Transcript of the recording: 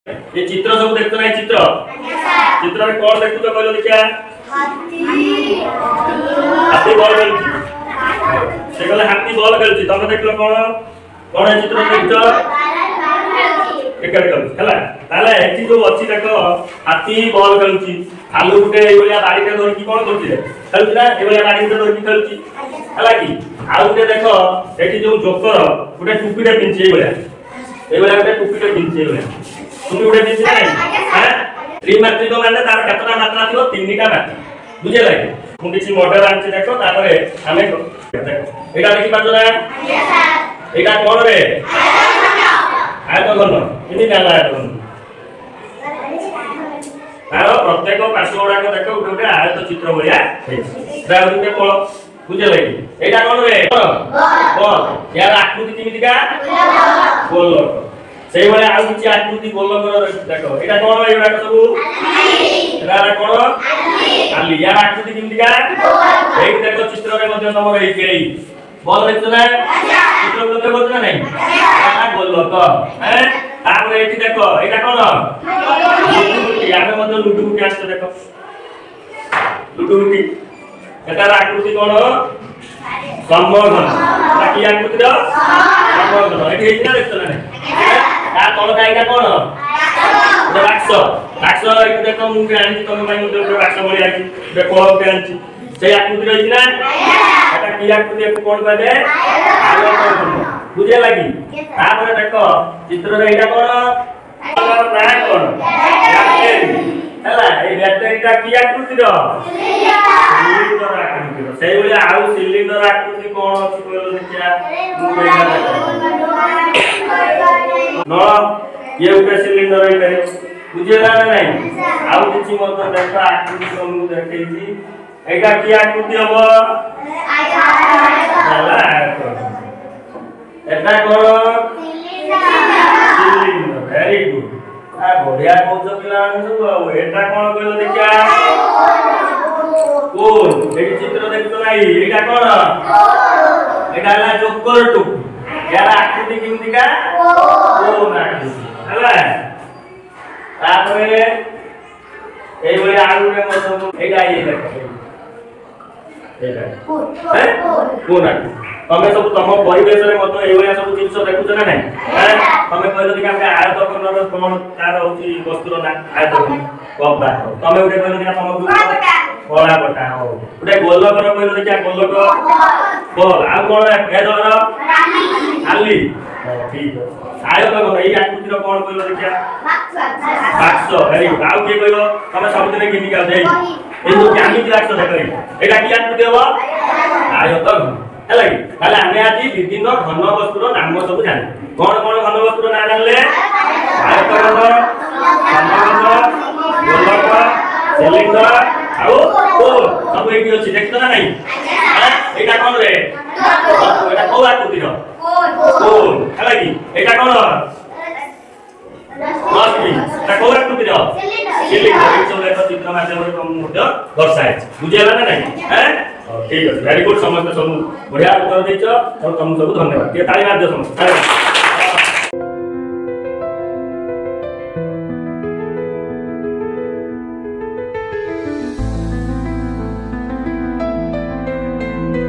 ये चित्र सब देखतो ना चित्र चित्र में कौन देखतो तो कहलो देखिया हाथी बॉल खेलुची से कहले हाथी बॉल खेलुची तमे देखलो कौन है चित्र देखतो एकर खेलुची हला ताले एठी जो अछि देखो हाथी बॉल खेलुची आलू गुटे ए बलिया बाड़ी के धरि की कोन करछि खेलुची ना ए बलिया बाड़ी के धरि की खेलुची हला की आ गुटे देखो एठी जो जोकर गुटे टुपीटे पिनछि ए बलिया गुटे टुपीटे पिनछि ए बलिया तुम उड़े दिन नहीं हैं त्रिमात्रिक माने तार केतना मात्रा थियो तीनटा मात्रा बुझे लागे मु किछि मॉडल आनछि देखो तापरे हमें देखो एटा देखि पाछो ना एटा कोन रे आयत घन इनि जाला आयत घन तारो प्रत्येक पार्श्वड़ा को देखो उठे आयत चित्र बलिया एटा उठे कोन बुझे लागे एटा कोन रे बॉल यार आकृति किमितिका गोल सेही वाले आ किछि आकृति गोल कर देखो एटा कोन एटा सब एटा कोन आली यार आकृति किमितिका एई देखो चित्र रे मध्ये तमर एई केई बॉल देखो ना चित्र को देखो ना नहीं एटा गोल तो हैं तापर एठी देखो एटा कोन यामे मध्ये लुडु गुटी आछे देखो लुडु गुटी एटा आकृति कोन संबोधन बाकी आकृति रो संबोधन एठी एटा देखो ना नहीं आ तळ काईटा कोन बाक्स बाक्स इक देखो मु आनी तमे माई मते बाक्स बळी आकी देखो के आनी से आकृति रही ना एटा की आकृति को कोन कहले बुझे लागी तापर देखो चित्र रे एटा कोन ना कोन हला ए बैटरीटा की आकृति रो सिलिंडर आकृति रो सेही बळी आउ सिलिंडर आकृति कोन अछि कहलो देखिया मु नो ये ऊपर सिलिंडर है करे बुझेला नहीं आउ किछि मत देखा आकृति हम देखै छी एटा की आकृति हबो चला एटा कोन सिलिंडर वेरी गुड आ बढ़िया कहछ पिला सब एटा कोन कहलो देखिया कोन एटी चित्र देखतो नाही एटा कोन एटा ला जोकर टुक यार आकृति किमितिका कोन आकृति हला तापरे एई बळे आलू रे मतो एटा ये देखो एटा कोन आकृति तमे सब तम परिवेश रे मतो एई बळे सब जिंस देखुछ ना नहीं तमे कहलो कि हम आयत कोन कोन तार होची वस्तुर ना आयत कोबा तमे उठे कहलो कि तम कोला बटा हो उठे गोलक रो कहलो कि गोलक बोल आ कोन ए दर आली ठीक है आयत को एई आकृति रो कोन कहलो देखिया बाक्स वेरी गुड आउ के कहलो तमे सब दिन गिनी का देई ए जो ज्ञानी बाक्स देखै एटा की आकृति हो आयत हला कि ताले हमें आज विभिन्न घन वस्तुर नाम सब जानि कोन कोन घन वस्तुर नाम जानले आयत घन समघन गोलक सिलिंडर आउ कोन सब एठी अछि देखतो ना नहीं एटा कोन रे एटा को आकृति रो कोन हला कि एटा कोन मस्ती एटा को आकृति रो सिलिंडर सब देखो चित्र माध्यम रे हम मध्य दर्शाय बुझेला ना नहीं हैं ठीक है वेरी गुड समस्त सब बढ़िया उत्तर देछ और तुम सब धन्यवाद ये ताली मार दो समस्त।